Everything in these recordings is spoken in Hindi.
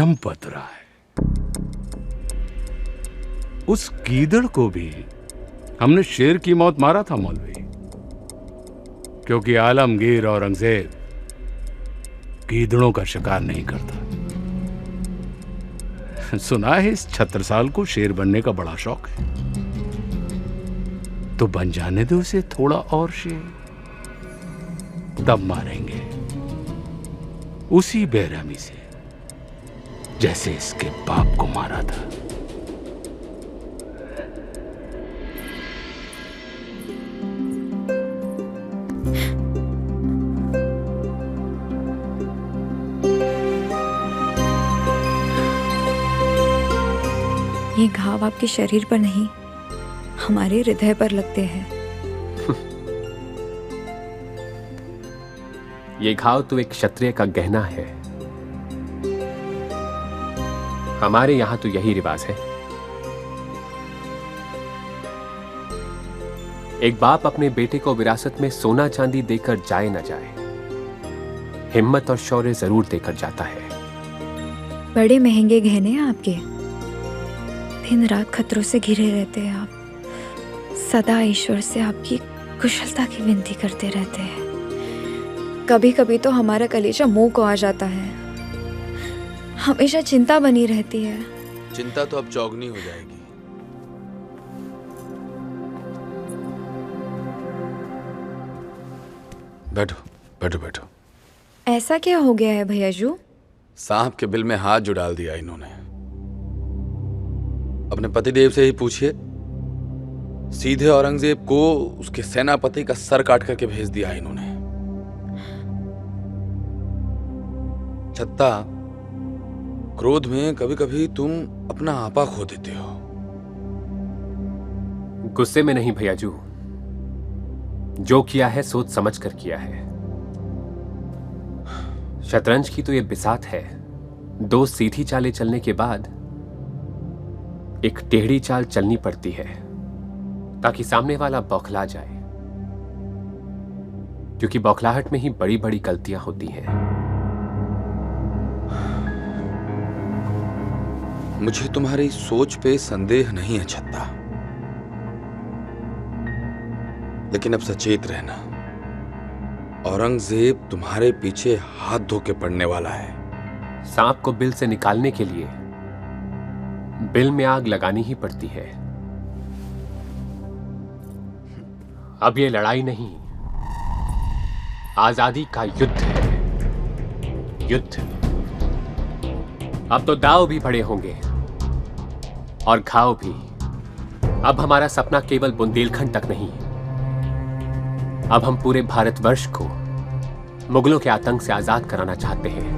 चंपत राय, उस गीदड़ को भी हमने शेर की मौत मारा था मौलवी, क्योंकि आलमगीर औरंगजेब गीदड़ों का शिकार नहीं करता। सुना है इस छत्रसाल को शेर बनने का बड़ा शौक है, तो बन जाने दो उसे थोड़ा और शेर, तब मारेंगे उसी बेरहमी से जैसे इसके बाप को मारा था। ये घाव आपके शरीर पर नहीं, हमारे हृदय पर लगते हैं। ये घाव तो एक क्षत्रिय का गहना है। हमारे यहां तो यही रिवाज है। एक बाप अपने बेटे को विरासत में सोना चांदी देकर जाए न जाए, हिम्मत और शौर्य जरूर देकर जाता है। बड़े महंगे गहने हैं आपके, दिन रात खतरों से घिरे रहते हैं आप, सदा ईश्वर से आपकी कुशलता की विनती करते रहते हैं। कभी कभी तो हमारा कलेजा मुंह को आ जाता है, हमेशा चिंता बनी रहती है। चिंता तो अब चौगनी हो जाएगी। बैठो बैठो बैठो। ऐसा क्या हो गया है भैया जू? सांप के बिल में हाथ जो डाल दिया इन्होंने। अपने पतिदेव से ही पूछिए, सीधे औरंगजेब को उसके सेनापति का सर काट करके भेज दिया इन्होंने। छत्ता, क्रोध में कभी कभी तुम अपना आपा खो देते हो। गुस्से में नहीं भैयाजू, जो किया है सोच समझ कर किया है। शतरंज की तो ये बिसात है, दो सीधी चालें चलने के बाद एक टेढ़ी चाल चलनी पड़ती है ताकि सामने वाला बौखला जाए, क्योंकि बौखलाहट में ही बड़ी बड़ी गलतियां होती हैं। मुझे तुम्हारी सोच पे संदेह नहीं है छत्ता, लेकिन अब सचेत रहना, औरंगजेब तुम्हारे पीछे हाथ धो के पड़ने वाला है। सांप को बिल से निकालने के लिए बिल में आग लगानी ही पड़ती है। अब ये लड़ाई नहीं, आजादी का युद्ध है। युद्ध। अब तो दांव भी बड़े होंगे और घाव भी। अब हमारा सपना केवल बुंदेलखंड तक नहीं, अब हम पूरे भारतवर्ष को मुगलों के आतंक से आजाद कराना चाहते हैं।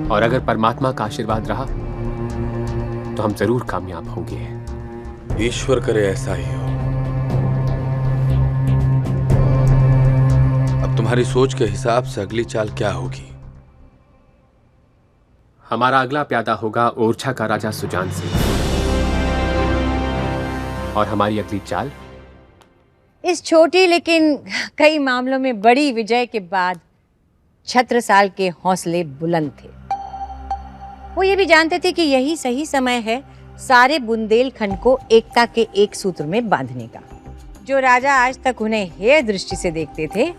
और अगर परमात्मा का आशीर्वाद रहा तो हम जरूर कामयाब होंगे। ईश्वर करे ऐसा ही हो। अब तुम्हारी सोच के हिसाब से अगली चाल क्या होगी? हमारा अगला प्यादा होगा ओरछा का राजा सुजान सिंह। और हमारी अगली चाल, इस छोटी लेकिन कई मामलों में बड़ी विजय के बाद छत्रसाल के हौसले बुलंद थे। वो ये भी जानते थे कि यही सही समय है सारे बुंदेलखंड को एकता के एक सूत्र में बांधने का। जो राजा आज तक उन्हें हेय दृष्टि से देखते थे,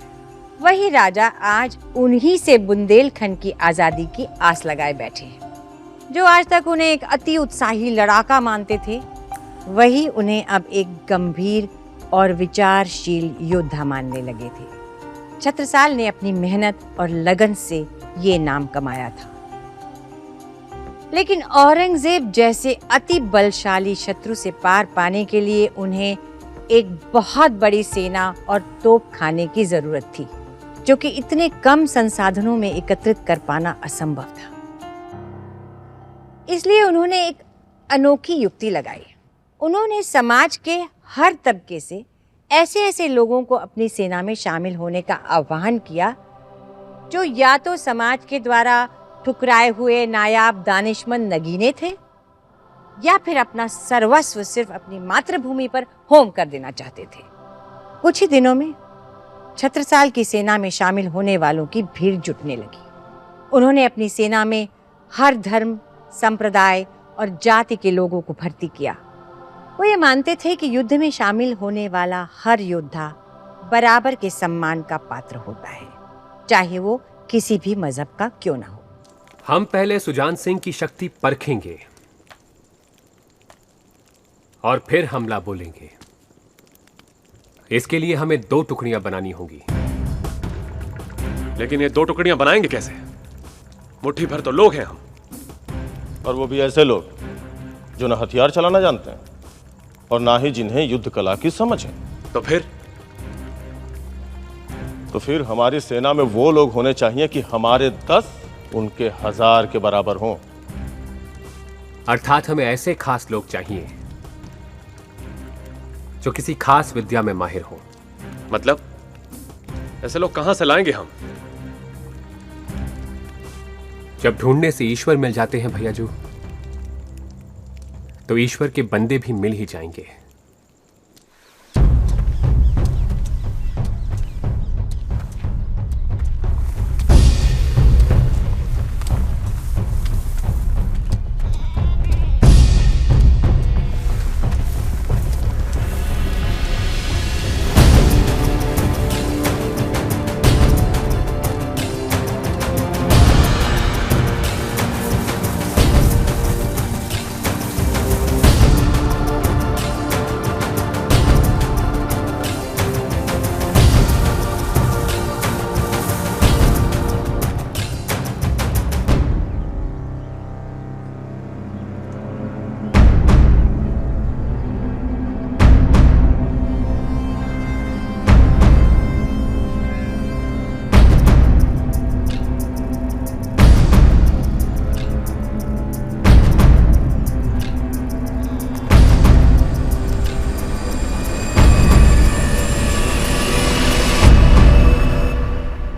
वही राजा आज उन्हीं से बुंदेलखंड की आजादी की आस लगाए बैठे हैं। जो आज तक उन्हें एक अति उत्साही लड़ाका मानते थे, वही उन्हें अब एक गंभीर और विचारशील योद्धा मानने लगे थे। छत्रसाल ने अपनी मेहनत और लगन से ये नाम कमाया था, लेकिन औरंगजेब जैसे अति बलशाली शत्रु से पार पाने के लिए उन्हें एक बहुत बड़ी सेना और तोप खाने की जरूरत थी, जो कि इतने कम संसाधनों में एकत्रित कर पाना असंभव था। इसलिए उन्होंने एक अनोखी युक्ति लगाई। उन्होंने समाज के हर तबके से ऐसे ऐसे लोगों को अपनी सेना में शामिल होने का आह्वान किया, जो या तो समाज के द्वारा ठुकराए हुए नायाब दानिशमंद नगीने थे, या फिर अपना सर्वस्व सिर्फ अपनी मातृभूमि पर होम कर देना चाहते थे। कुछ ही दिनों में छत्रसाल की सेना में शामिल होने वालों की भीड़ जुटने लगी। उन्होंने अपनी सेना में हर धर्म, संप्रदाय और जाति के लोगों को भर्ती किया। वो ये मानते थे कि युद्ध में शामिल होने वाला हर योद्धा बराबर के सम्मान का पात्र होता है, चाहे वो किसी भी मजहब का क्यों ना हो। हम पहले सुजान सिंह की शक्ति परखेंगे और फिर हमला बोलेंगे। इसके लिए हमें 2 टुकड़ियां बनानी होंगी। लेकिन ये 2 टुकड़ियां बनाएंगे कैसे? मुट्ठी भर तो लोग हैं हम। और वो भी ऐसे लोग जो ना हथियार चलाना जानते हैं और ना ही जिन्हें युद्ध कला की समझ है। तो फिर हमारी सेना में वो लोग होने चाहिए कि हमारे 10 उनके 1000 के बराबर हों। अर्थात हमें ऐसे खास लोग चाहिए जो किसी खास विद्या में माहिर हो। मतलब ऐसे लोग कहां से लाएंगे हम? जब ढूंढने से ईश्वर मिल जाते हैं भैयाजू, तो ईश्वर के बंदे भी मिल ही जाएंगे।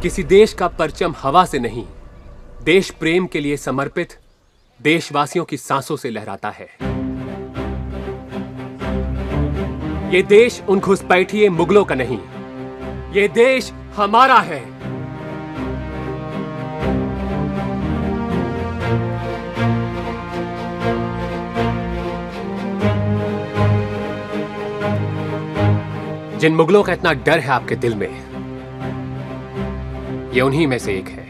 किसी देश का परचम हवा से नहीं, देश प्रेम के लिए समर्पित देशवासियों की सांसों से लहराता है। ये देश उन घुसपैठिए मुगलों का नहीं, ये देश हमारा है। जिन मुगलों का इतना डर है आपके दिल में, ये उन्हीं में से एक है।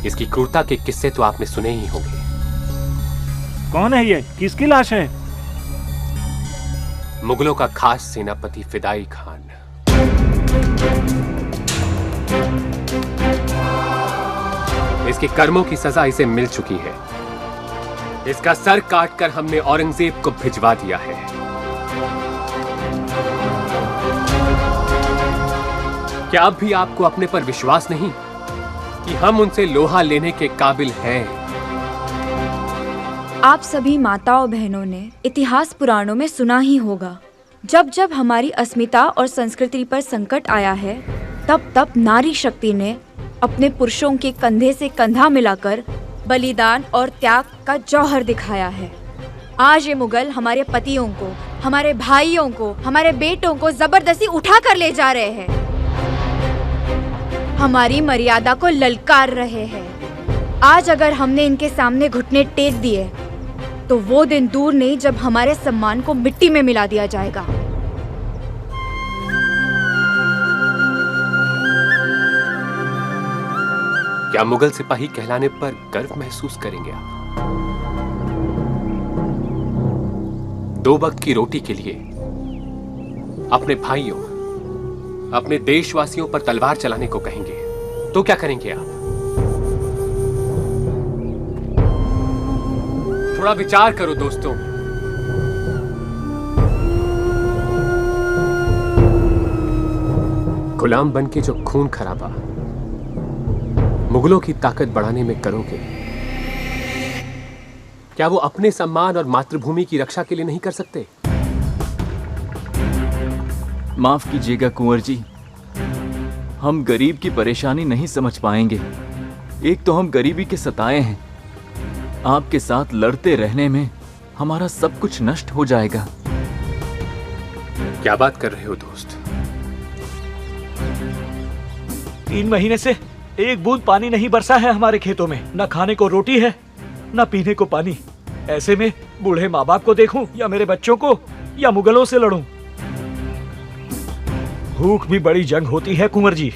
इसकी क्रूरता के किस्से तो आपने सुने ही होंगे। कौन है ये? किसकी लाश है? मुगलों का खास सेनापति फिदाई खान। इसके कर्मों की सजा इसे मिल चुकी है। इसका सर काटकर हमने औरंगजेब को भिजवा दिया है। क्या अब भी आपको अपने पर विश्वास नहीं कि हम उनसे लोहा लेने के काबिल हैं? आप सभी माताओं बहनों ने इतिहास पुराणों में सुना ही होगा, जब जब हमारी अस्मिता और संस्कृति पर संकट आया है, तब तब नारी शक्ति ने अपने पुरुषों के कंधे से कंधा मिलाकर बलिदान और त्याग का जौहर दिखाया है। आज ये मुगल हमारे पतियों को, हमारे भाइयों को, हमारे बेटों को जबरदस्ती उठा कर ले जा रहे हैं, हमारी मर्यादा को ललकार रहे हैं। आज अगर हमने इनके सामने घुटने टेक दिए तो वो दिन दूर नहीं जब हमारे सम्मान को मिट्टी में मिला दिया जाएगा। क्या मुगल सिपाही कहलाने पर गर्व महसूस करेंगे आप? 2 वक्त की रोटी के लिए अपने भाइयों, अपने देशवासियों पर तलवार चलाने को कहेंगे तो क्या करेंगे आप? थोड़ा विचार करो दोस्तों। गुलाम बनके जो खून खराबा मुगलों की ताकत बढ़ाने में करोगे, क्या वो अपने सम्मान और मातृभूमि की रक्षा के लिए नहीं कर सकते? माफ कीजिएगा कुंवर जी, हम गरीब की परेशानी नहीं समझ पाएंगे। एक तो हम गरीबी के सताए हैं, आपके साथ लड़ते रहने में हमारा सब कुछ नष्ट हो जाएगा। क्या बात कर रहे हो दोस्त? 3 महीने से एक बूंद पानी नहीं बरसा है हमारे खेतों में। न खाने को रोटी है, न पीने को पानी। ऐसे में बूढ़े माँ बाप को देखूं या मेरे बच्चों को, या मुगलों से लड़ूं। भूख भी बड़ी जंग होती है कुंवर जी।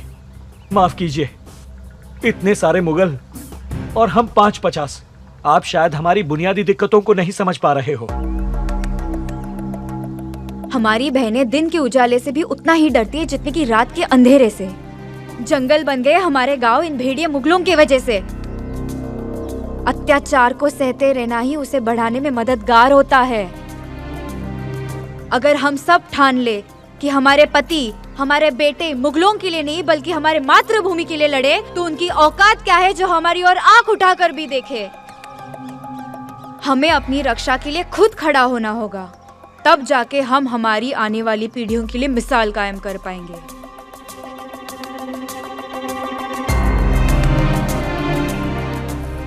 माफ कीजिए, इतने सारे मुगल और हम 5-50। आप शायद हमारी बुनियादी दिक्कतों को नहीं समझ पा रहे हो। हमारी बहनें दिन के उजाले से भी उतना ही डरती है जितने की रात के अंधेरे से। जंगल बन गए हमारे गांव इन भेड़िए मुगलों की वजह से। अत्याचार को सहते रहना ही उसे बढ़ाने में मददगार होता है। अगर हम सब ठान ले कि हमारे पति, हमारे बेटे मुगलों के लिए नहीं बल्कि हमारे मातृभूमि के लिए लड़े, तो उनकी औकात क्या है जो हमारी ओर आंख उठाकर भी देखे। हमें अपनी रक्षा के लिए खुद खड़ा होना होगा, तब जाके हम हमारी आने वाली पीढ़ियों के लिए मिसाल कायम कर पाएंगे।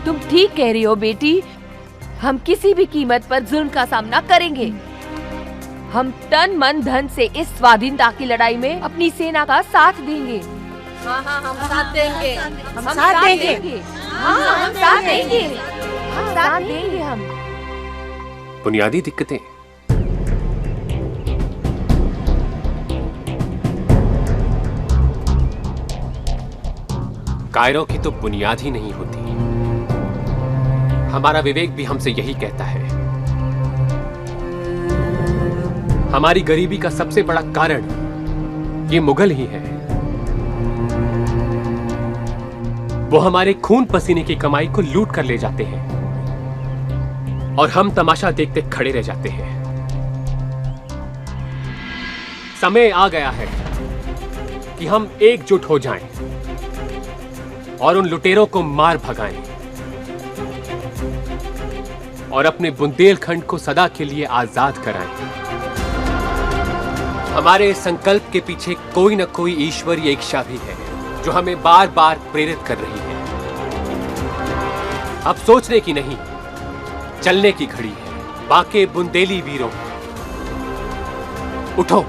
तुम ठीक कह रही हो बेटी। हम किसी भी कीमत पर जुल्म का सामना करेंगे। हम तन मन धन से इस स्वाधीनता की लड़ाई में अपनी सेना का साथ देंगे। हाँ, हम साथ देंगे। हम साथ देंगे। हाँ, हम साथ देंगे। हम साथ देंगे। हम बुनियादी दिक्कतें कायरों की तो बुनियाद ही नहीं होती। हमारा विवेक भी हमसे यही कहता है। हमारी गरीबी का सबसे बड़ा कारण ये मुगल ही है। वो हमारे खून पसीने की कमाई को लूट कर ले जाते हैं और हम तमाशा देखते खड़े रह जाते हैं। समय आ गया है कि हम एकजुट हो जाएं और उन लुटेरों को मार भगाएं और अपने बुंदेलखंड को सदा के लिए आजाद कराएं। हमारे संकल्प के पीछे कोई न कोई ईश्वरीय इच्छा भी है जो हमें बार बार प्रेरित कर रही है। अब सोचने की नहीं, चलने की घड़ी है। बाके बुंदेली वीरों, उठो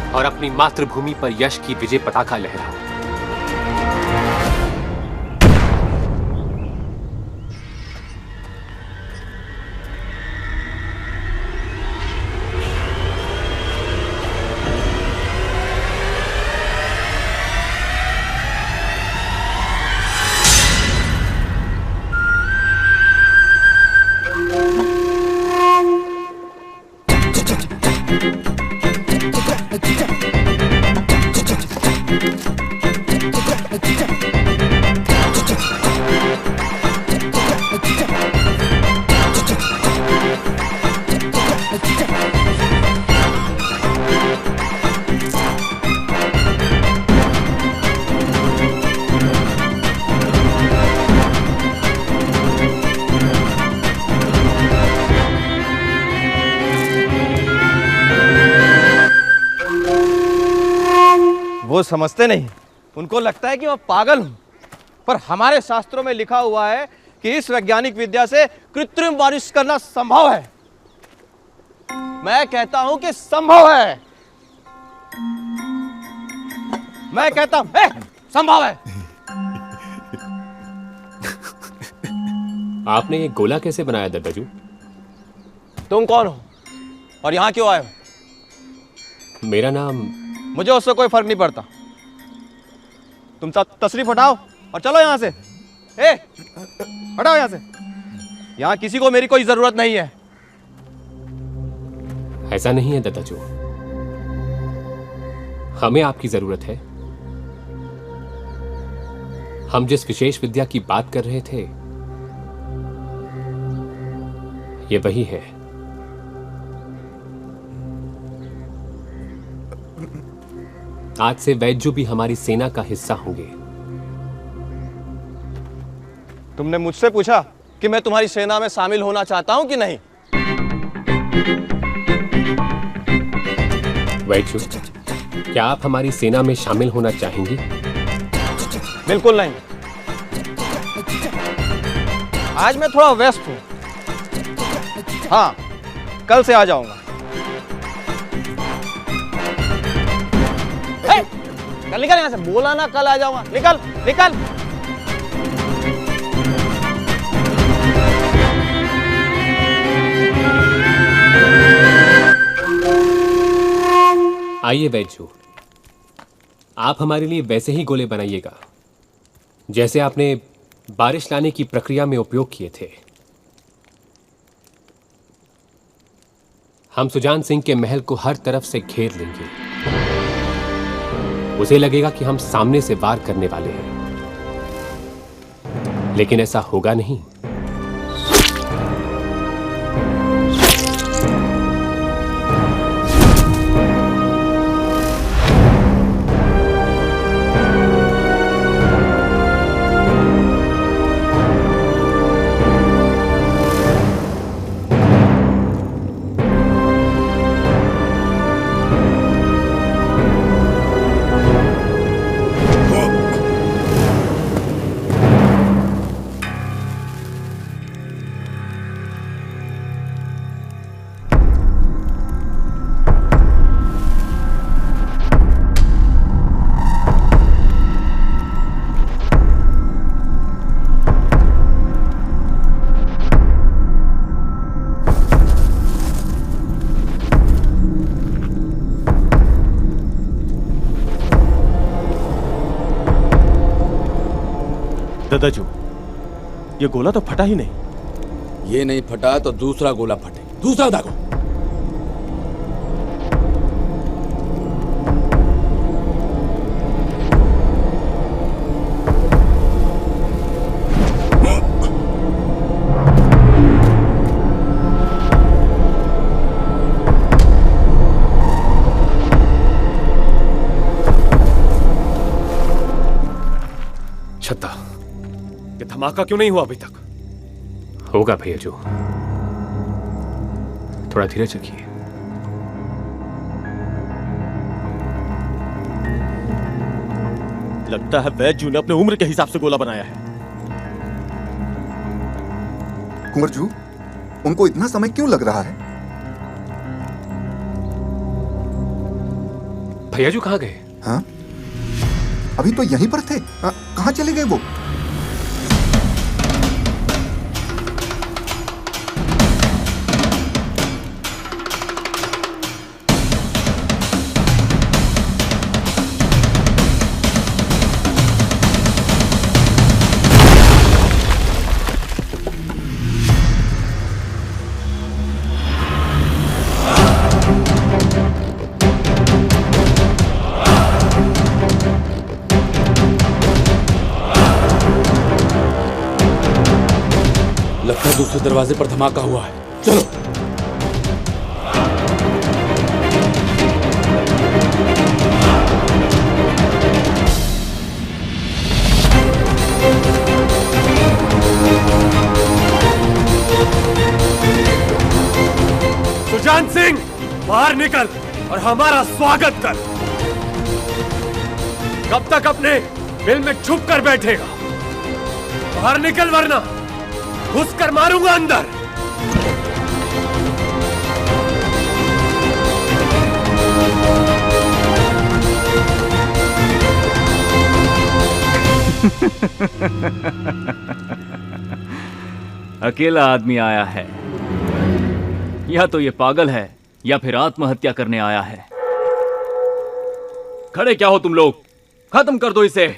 और अपनी मातृभूमि पर यश की विजय पताका लहराओ। वो समझते नहीं, उनको लगता है कि मैं पागल हूं। पर हमारे शास्त्रों में लिखा हुआ है कि इस वैज्ञानिक विद्या से कृत्रिम बारिश करना संभव है। मैं कहता हूं कि संभव है। मैं कहता हूं संभव है। आपने ये गोला कैसे बनाया दादाजू? तुम कौन हो और यहां क्यों आए हो? मेरा नाम... मुझे उससे कोई फर्क नहीं पड़ता। तुम तशरीफ हटाओ और चलो यहां से। हटाओ यहां से। यहां किसी को मेरी कोई जरूरत नहीं है। ऐसा नहीं है दादाजू, हमें आपकी जरूरत है। हम जिस विशेष विद्या की बात कर रहे थे ये वही है। आज से वैद्यु भी हमारी सेना का हिस्सा होंगे। तुमने मुझसे पूछा कि मैं तुम्हारी सेना में शामिल होना चाहता हूं कि नहीं? वैद्यु, क्या आप हमारी सेना में शामिल होना चाहेंगे? बिल्कुल नहीं। आज मैं थोड़ा व्यस्त हूं। हाँ, कल से आ जाऊंगा। चल निकल यहाँ से, बोला ना कल आ जाऊंगा, निकल निकल। आइए बैजू, आप हमारे लिए वैसे ही गोले बनाइएगा जैसे आपने बारिश लाने की प्रक्रिया में उपयोग किए थे। हम सुजान सिंह के महल को हर तरफ से घेर लेंगे। उसे लगेगा कि हम सामने से वार करने वाले हैं, लेकिन ऐसा होगा नहीं। दादाजू, ये गोला तो फटा ही नहीं। ये नहीं फटा तो दूसरा गोला फटे, दूसरा दागो। छत्ता, ये धमाका क्यों नहीं हुआ अभी तक? होगा भैया जो, थोड़ा धीरज रखिए। लगता है वैद्य ने अपने उम्र के हिसाब से गोला बनाया है। कुंवर जू, उनको इतना समय क्यों लग रहा है? भैया जो कहाँ गए? हाँ, अभी तो यहीं पर थे। कहाँ चले गए वो? लगता है दूसरे दरवाजे पर धमाका हुआ है। चलो। सुजान सिंह, बाहर निकल और हमारा स्वागत कर। कब तक अपने बिल में छुप कर बैठेगा? बाहर निकल वरना घुस कर मारूंगा अंदर। अकेला आदमी आया है, या तो ये पागल है या फिर आत्महत्या करने आया है। खड़े क्या हो तुम लोग? खत्म कर दो इसे।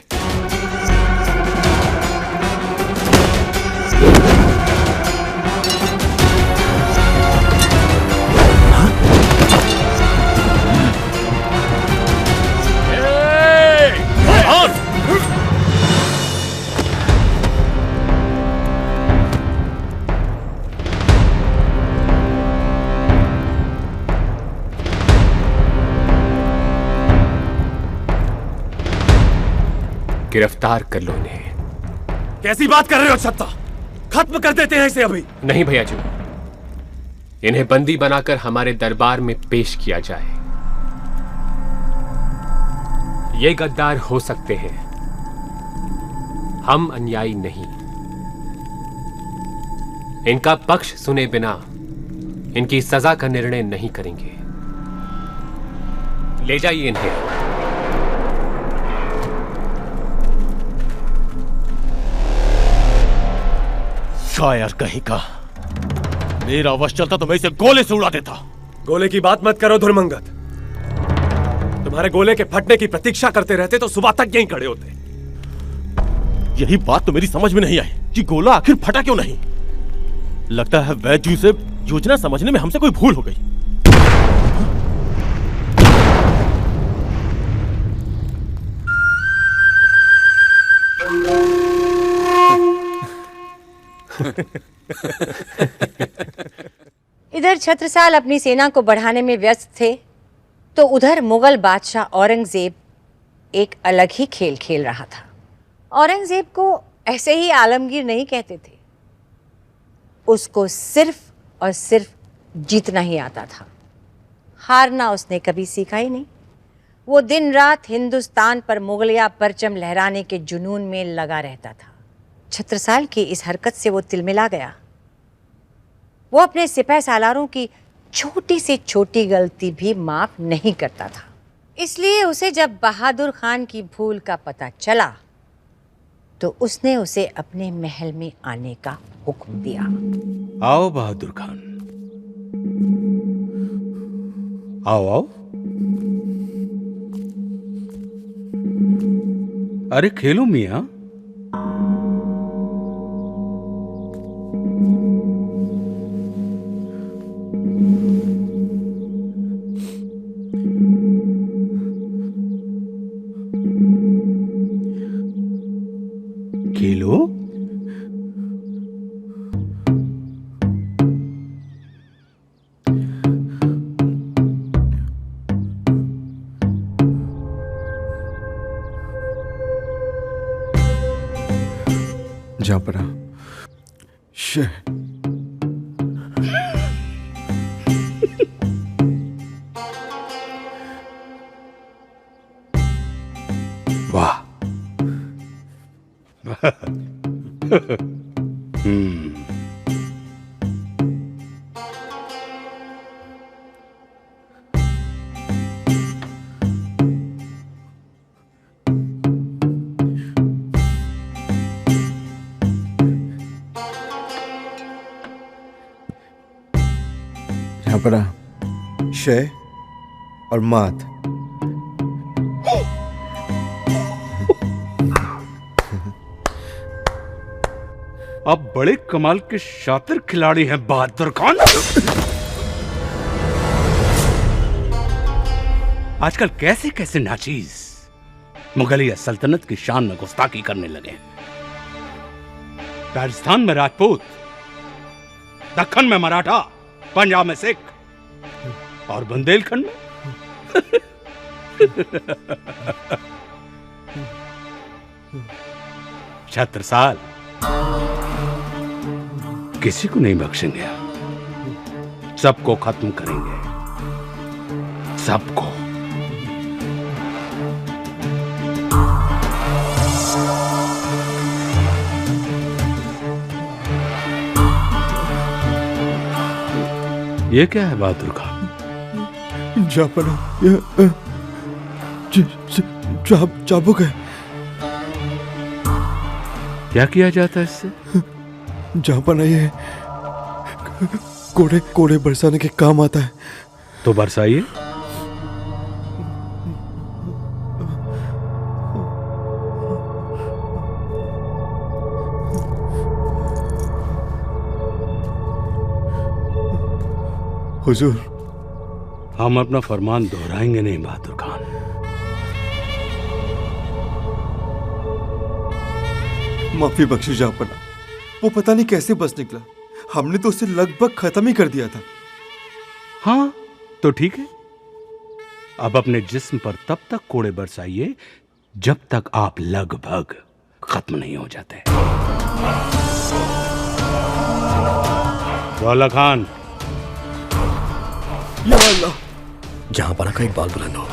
गिरफ्तार कर लो इन्हें। कैसी बात कर रहे हो छत्ता? खत्म कर देते हैं इसे अभी। नहीं भैया जी, इन्हें बंदी बनाकर हमारे दरबार में पेश किया जाए। ये गद्दार हो सकते हैं, हम अन्यायी नहीं। इनका पक्ष सुने बिना इनकी सजा का निर्णय नहीं करेंगे। ले जाइए इन्हें। शायर कहीं का। मेरा वश चलता तो मैं इसे गोले से उड़ा देता। गोले की बात मत करो धुरमंगत। तुम्हारे गोले के फटने की प्रतीक्षा करते रहते तो सुबह तक यहीं खड़े होते। यही बात तो मेरी समझ में नहीं आई कि गोला आखिर फटा क्यों नहीं। लगता है वैद्य से योजना समझने में हमसे कोई भूल हो गई। इधर छत्रसाल अपनी सेना को बढ़ाने में व्यस्त थे तो उधर मुगल बादशाह औरंगजेब एक अलग ही खेल खेल रहा था। औरंगजेब को ऐसे ही आलमगीर नहीं कहते थे, उसको सिर्फ और सिर्फ जीतना ही आता था। हारना उसने कभी सीखा ही नहीं। वो दिन रात हिंदुस्तान पर मुगलिया परचम लहराने के जुनून में लगा रहता था। छत्रसाल की इस हरकत से वो तिलमिला गया। वो अपने सिपह सालारों की छोटी से छोटी गलती भी माफ नहीं करता था। इसलिए उसे जब बहादुर खान की भूल का पता चला तो उसने उसे अपने महल में आने का हुक्म दिया। आओ बहादुर खान, आओ आओ। अरे खेलो मियां। खेलो। जापरा वाह। जापरा शय और मात। अब बड़े कमाल के शातिर खिलाड़ी हैं बहादुर खान। आजकल कैसे कैसे नाचीज मुगलिया सल्तनत की शान में गुस्ताखी करने लगे। राजस्थान में राजपूत, दक्कन में मराठा, पंजाब में सिख और बुंदेलखंड में छत्रसाल किसी को नहीं बख्शेंगे। सबको खत्म करेंगे, सबको। ये क्या है बहादुर खान? जापना ये चाबुक है। क्या किया जाता है इससे? जापना ये कोड़े कोड़े बरसाने के काम आता है। तो बरसाइए। हुजूर, हम अपना फरमान दोहराएंगे नहीं बहादुर खान। माफी बख्शी जापना, वो पता नहीं कैसे बच निकला। हमने तो उसे लगभग खत्म ही कर दिया था। हाँ तो ठीक है, अब अपने जिस्म पर तब तक कोड़े बरसाइए जब तक आप लगभग खत्म नहीं हो जाते। रौला खान। या अल्लाह। जहां पर का इकबाल बुलंद हो।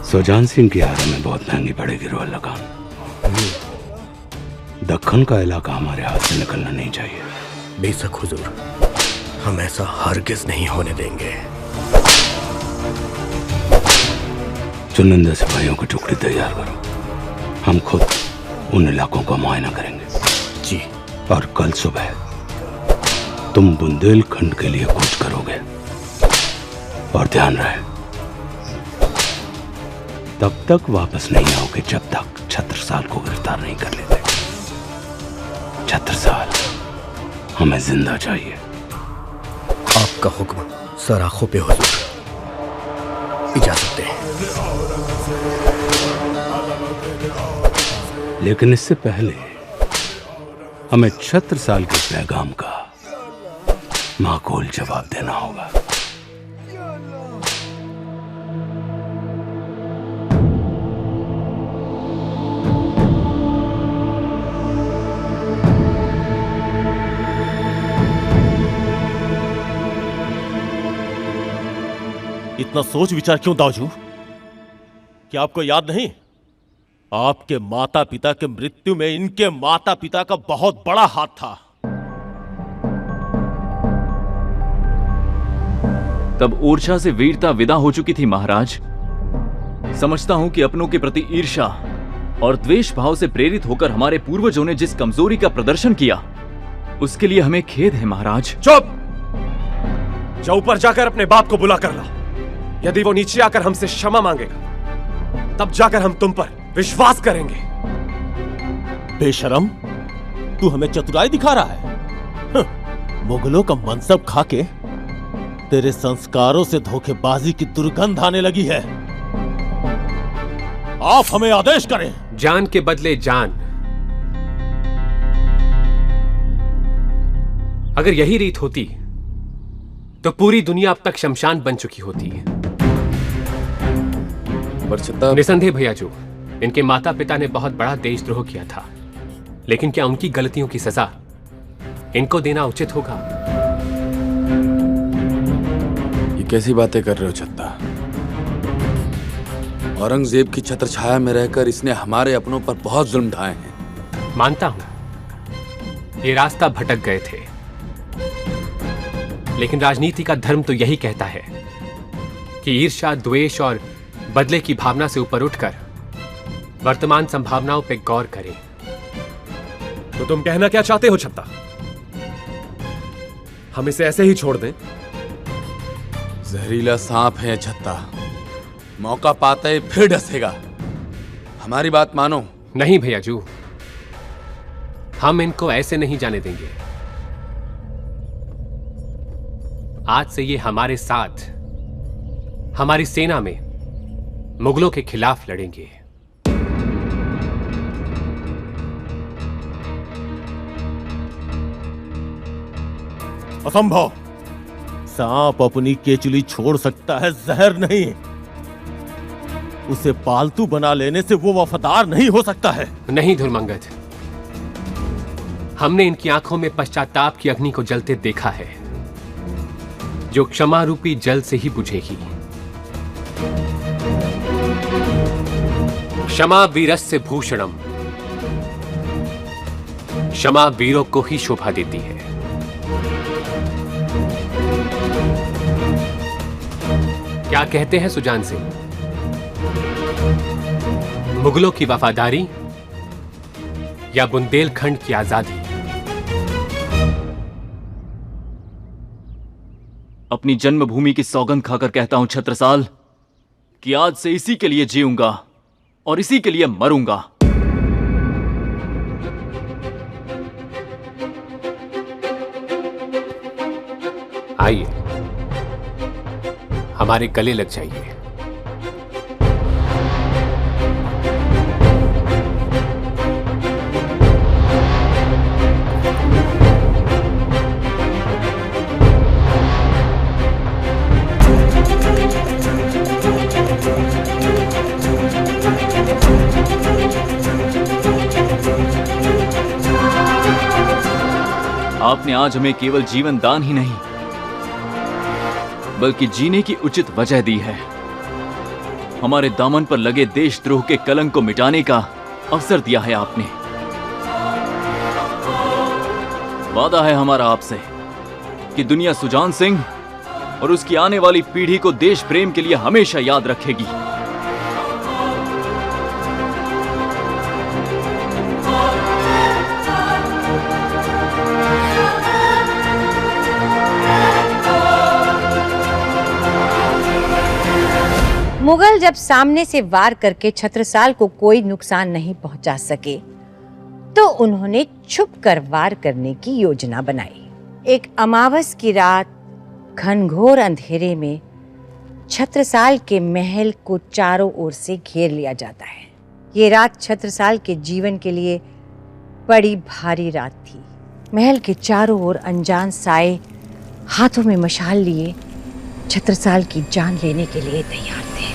सुजान सिंह की आरा में बहुत महंगी पड़ेगी रौला खान। दक्कन का इलाका हमारे हाथ से निकलना नहीं चाहिए। बेशक हुजूर, हम ऐसा हरगिज नहीं होने देंगे। चुनिंदा सिपाहियों की टुकड़ी तैयार करो, हम खुद उन इलाकों का मुआयना करेंगे। जी। और कल सुबह तुम बुंदेलखंड के लिए कूच करोगे। और ध्यान रहे, तब तक वापस नहीं आओगे जब तक छत्रसाल को गिरफ्तार नहीं कर लेते। छत्रसाल हमें जिंदा चाहिए। आपका हुक्म सर आंखों पे हुजूर। इजाजत दें। लेकिन इससे पहले हमें छत्रसाल के पैगाम का माकूल जवाब देना होगा। इतना सोच विचार क्यों दाऊजू? क्या आपको याद नहीं, आपके माता पिता के मृत्यु में इनके माता पिता का बहुत बड़ा हाथ था। तब ओरछा से वीरता विदा हो चुकी थी महाराज। समझता हूं कि अपनों के प्रति ईर्ष्या और द्वेष भाव से प्रेरित होकर हमारे पूर्वजों ने जिस कमजोरी का प्रदर्शन किया, उसके लिए हमें खेद है महाराज। चुप! जा ऊपर जाकर अपने बाप को बुला कर ला। यदि वो नीचे आकर हमसे क्षमा मांगेगा, तब जाकर हम तुम पर विश्वास करेंगे। बेशरम, तू हमें चतुराई दिखा रहा है। मुगलों का मनसब खाके तेरे संस्कारों से धोखेबाजी की दुर्गंध आने लगी है। आप हमें आदेश करें। जान के बदले जान। अगर यही रीत होती तो पूरी दुनिया अब तक शमशान बन चुकी होती। निसंदेह भैयाजू, इनके माता पिता ने बहुत बड़ा देशद्रोह किया था, लेकिन क्या उनकी गलतियों की सजा इनको देना उचित होगा? ये कैसी बातें कर रहे हो छत्ता? औरंगजेब की छत्रछाया में रहकर इसने हमारे अपनों पर बहुत जुल्म ढाए हैं। मानता हूं ये रास्ता भटक गए थे, लेकिन राजनीति का धर्म तो यही कहता है कि ईर्ष्या, द्वेष और बदले की भावना से ऊपर उठकर वर्तमान संभावनाओं पर गौर करें। तो तुम कहना क्या चाहते हो छत्ता? हम इसे ऐसे ही छोड़ दें? जहरीला सांप है छत्ता, मौका पाता है फिर डसेगा। हमारी बात मानो। नहीं भैयाजू, हम इनको ऐसे नहीं जाने देंगे। आज से ये हमारे साथ, हमारी सेना में मुगलों के खिलाफ लड़ेंगे। असंभव। सांप अपनी केचुली छोड़ सकता है, जहर नहीं। उसे पालतू बना लेने से वो वफादार नहीं हो सकता है। नहीं धुरमंगत, हमने इनकी आंखों में पश्चाताप की अग्नि को जलते देखा है, जो क्षमा रूपी जल से ही बुझेगी। क्षमा वीरस्य भूषणम। क्षमा वीरों को ही शोभा देती है। क्या कहते हैं सुजान सिंह? मुगलों की वफादारी या बुंदेलखंड की आजादी? अपनी जन्मभूमि की सौगंध खाकर कहता हूं छत्रसाल कि आज से इसी के लिए जीऊंगा और इसी के लिए मरूंगा। आइए, हमारे गले लग जाइए। आपने आज हमें केवल जीवन दान ही नहीं, बल्कि जीने की उचित वजह दी है। हमारे दामन पर लगे देशद्रोह के कलंक को मिटाने का अवसर दिया है आपने। वादा है हमारा आपसे कि दुनिया सुजान सिंह और उसकी आने वाली पीढ़ी को देश प्रेम के लिए हमेशा याद रखेगी। मुगल जब सामने से वार करके छत्रसाल को कोई नुकसान नहीं पहुंचा सके तो उन्होंने छुपकर वार करने की योजना बनाई। एक अमावस की रात घनघोर अंधेरे में छत्रसाल के महल को चारों ओर से घेर लिया जाता है। ये रात छत्रसाल के जीवन के लिए बड़ी भारी रात थी। महल के चारों ओर अनजान साए हाथों में मशाल लिए छत्रसाल की जान लेने के लिए तैयार थे।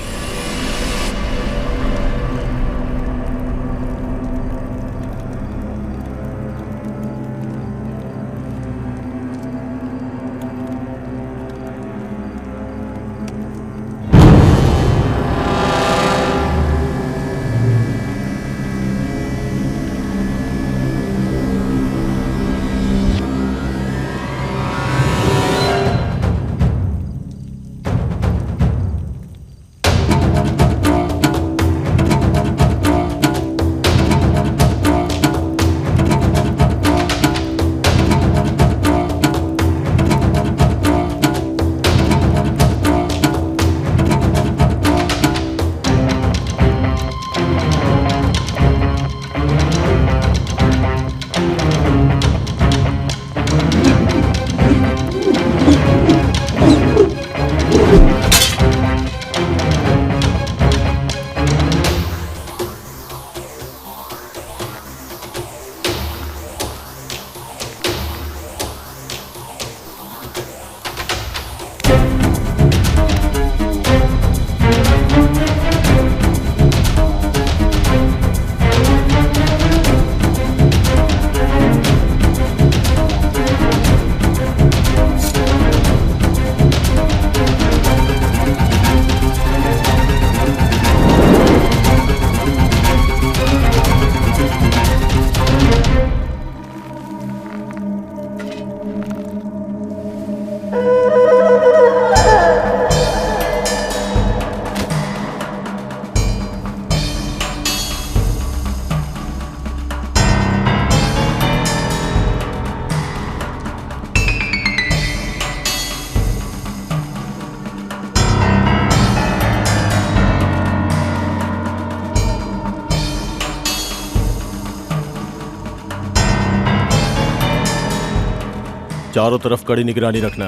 चारों तरफ कड़ी निगरानी रखना।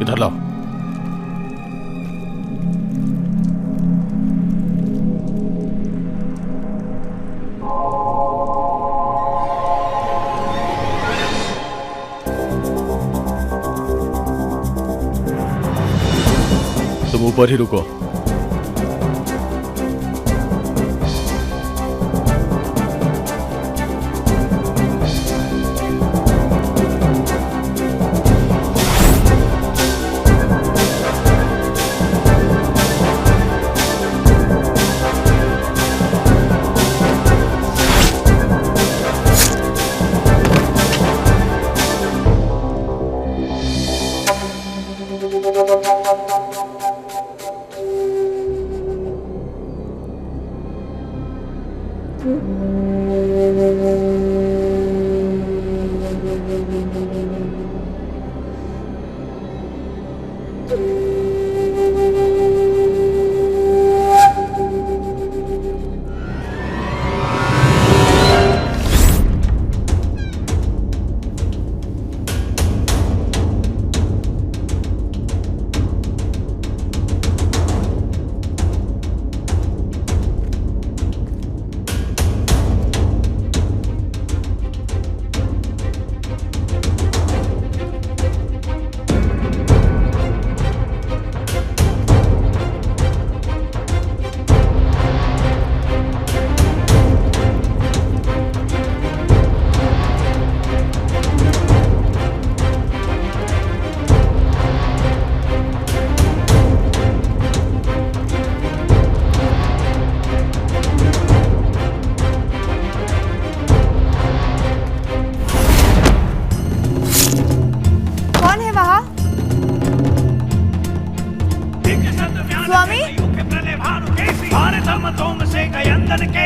इधर लाओ। तुम ऊपर ही रुको।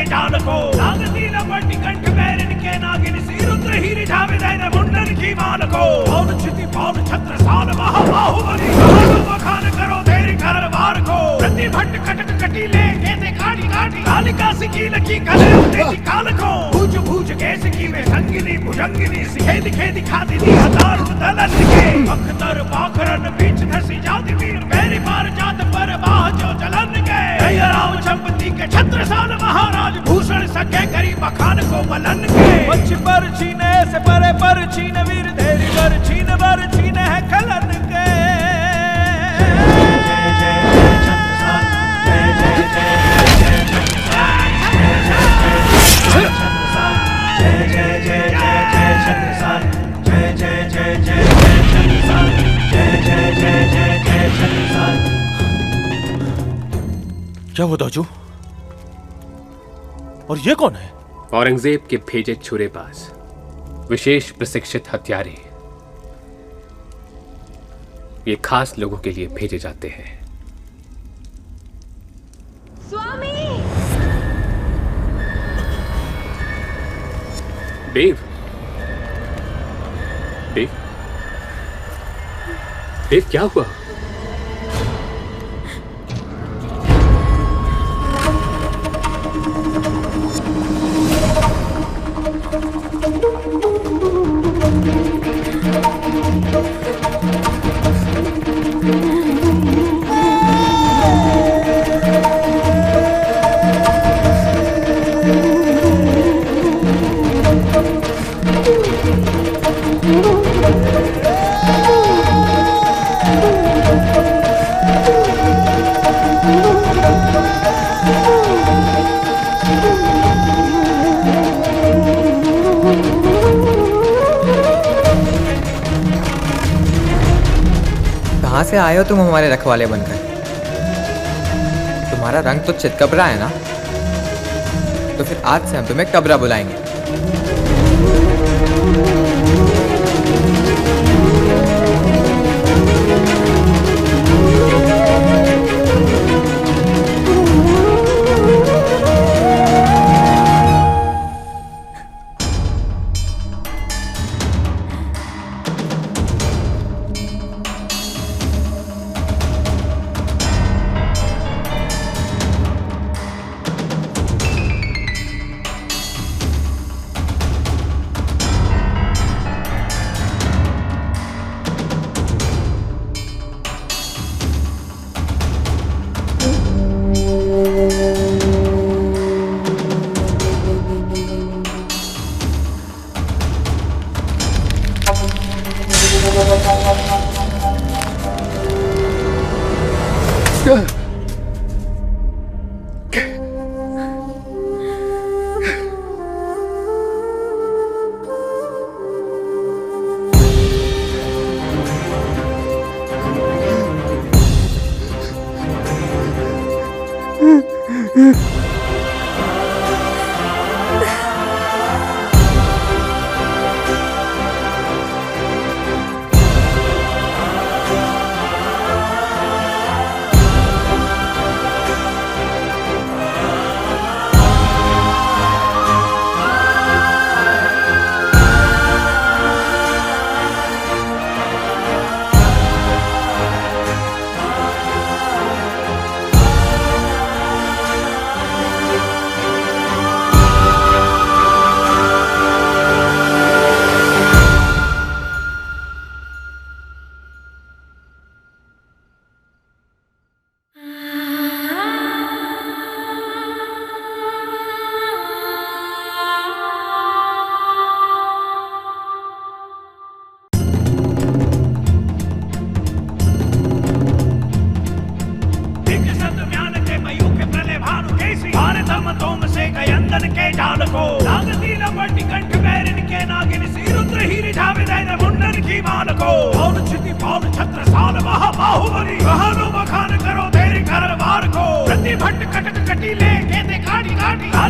जाल को नागती लपटी कंठ बैरिन के नागिन सी रुद्र ही रिझावे दैन मुंडन की माल को पौन क्षिति पौन छत्र साल महाबाहुबली बखान करो तेरे घर बार को प्रति भट्ट कटक कटी ले के दे काटी काटी कालिका सिकी लकी कले तेरी काल को भूज भूज कैस की में संगिनी भुजंगिनी सिखे दिखे दिखा दी हजार दलन के अख्तर पाखरन बीच धसी जाति वीर मेरी पार जात पर बाह जो जलन के राम चंपती के छत्र साल महाराज भूषण सके करी बखान को बलन के पक्ष पर छीने से परे पर छीन वीर धैर्य पर छीन है खलन के क्या हुआ दाजू? और ये कौन है? औरंगजेब के भेजे छुरेबाज, विशेष प्रशिक्षित हत्यारे। ये खास लोगों के लिए भेजे जाते हैं। स्वामी! देव, देव, देव क्या हुआ? कहाँ से आए हो तुम हमारे रखवाले बनकर? तुम्हारा रंग तो चितकबरा है ना? तो फिर आज से हम तुम्हें कबरा बुलाएंगे।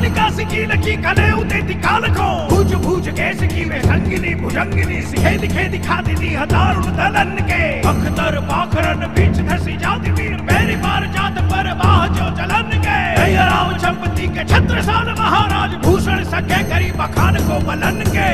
निकासी की लकी कले उते दिकाल को भूज भूज केस की वे संगिनी भुजंगिनी सिखे दिखे दिखा दी हजारों दलन के अख्तर पाखरन बीच धसी जाति वीर मेरी मार जात पर बाह जो चलन के राम चंपती के छत्रसाल महाराज भूषण सके गरीब खान को बलन के